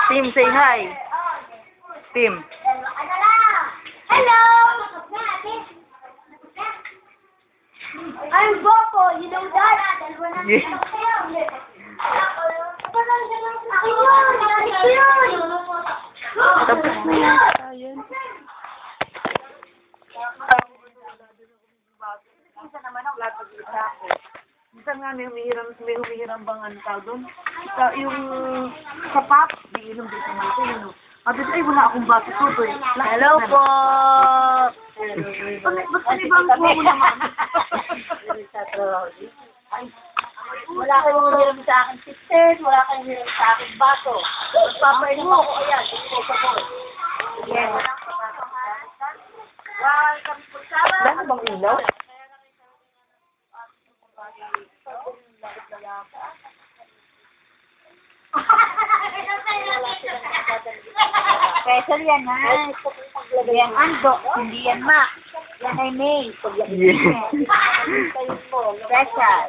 Tim, say hi. Tim. Hello! I'm Boko, you know that? Yeah. Tapos na yan. Minsan naman ako lahat pag-isa ako. Minsan nga may humihiram bang ano tawag doon? Yung sapat, di inom dito naman ito yun. Sabi ay wala akong baso to. Hello po! Ba't kanibang po mo naman? Wala kayong hiram sa akin sisters, wala kayong hiram sa akin baso. Magpapainom ako, ayan, dito sa ko. Yes. Welcome po sa Wala bang ilaw? Special yan, ha? Yan ando, hindi yan ma. Yan ay May. Yeah. Special.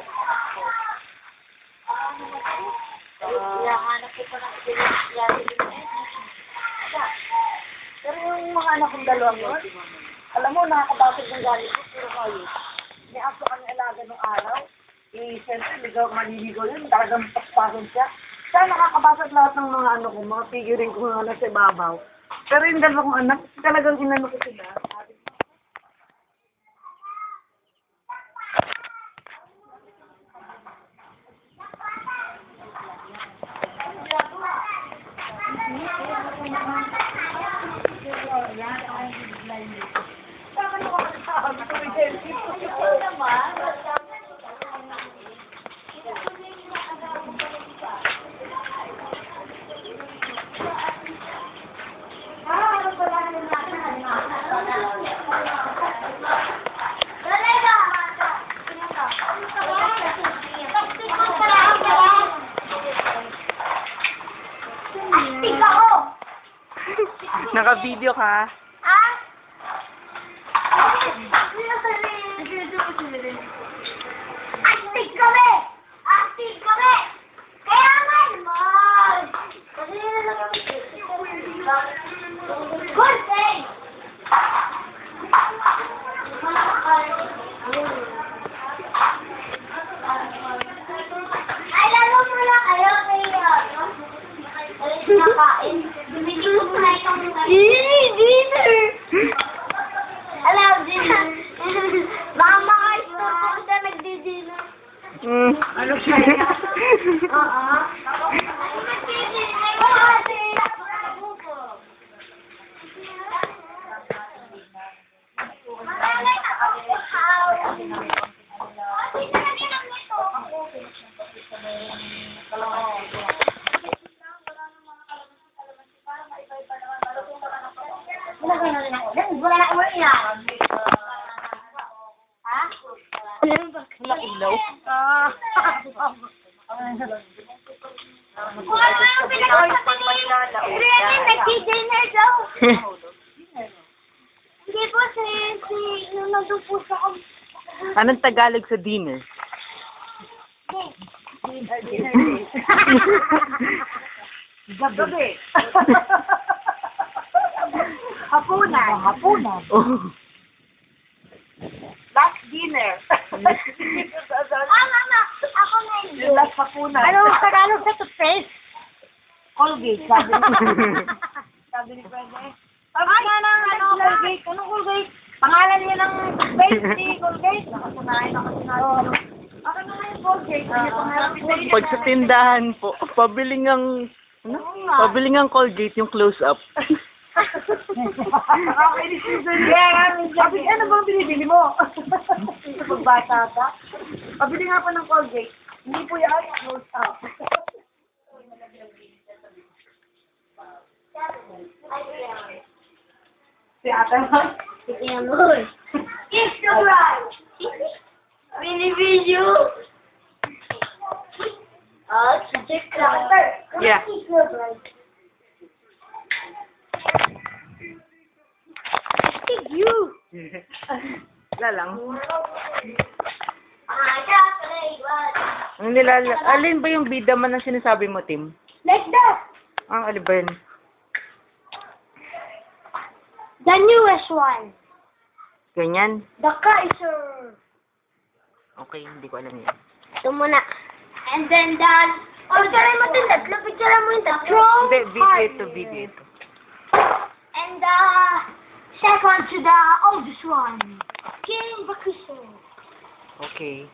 Hanap ko pa ng Pero yung mga anak kong dalawang yun, alam mo, nakakabasag ng galit ko, puro kayo. May aso kami alaga nung araw. Siyempre, maliligaw yun, talagang paspasan siya. Kaya nakakabasag lahat ng mga ano ko, mga figuring ko nga nasa ibabaw. Pero yung dalawang anak, talagang inano ko sila. Naka-video ka? Ah? Astig kami! Astig kami! Kaya nga naman! Kasi lang good thing! Ay, lalo mo na kayo kaya nakain. Bumili ko muna itong dinner! Alam, dinner. Mama, ito po siya nagdi-dinner. Ano siya yan? Oo. Ano nagdi-dinner? Kasi, wala na ulit yan. Ha? Wala ilaw. Wala na pinag-usapan ni Remy, nagdi-dinner daw. Hindi po yung nandun po sa Anong Tagalog sa dinner? Gabi. Hapunan. Hapunan. Oh. Last dinner. Mama, ako na yun. Yung last hapunan. Ano Tagalog sa toothpaste? Colgate, sabi ni sabi ni Pwede. Sabi nga ng Colgate. Anong Colgate? Pangalan niya ng toothpaste, si Colgate. Nakatunayan ako sinabi. Ako na yung Colgate. Pag sa tindahan po, pabiling ang close-up. Sabi, ano bang binibili mo? Sa pagbata ka? Pabili nga po ng Colgate. Hindi po yan, close up. Si ate mo? Tingnan mo. Instagram! Mini-video! Check lang. Yeah. You! Wala lang. I got play one. Alin ba yung bida man na sinasabi mo, Tim? Like that. Alin ba yun? The newest one. Ganyan? The Kaiser. Okay, hindi ko alam yun. Ito muna. And then picture mo din tatlo. Picture mo yung tatlo. Hindi, video ito. And second to the oldest one. King Bakuso. Okay.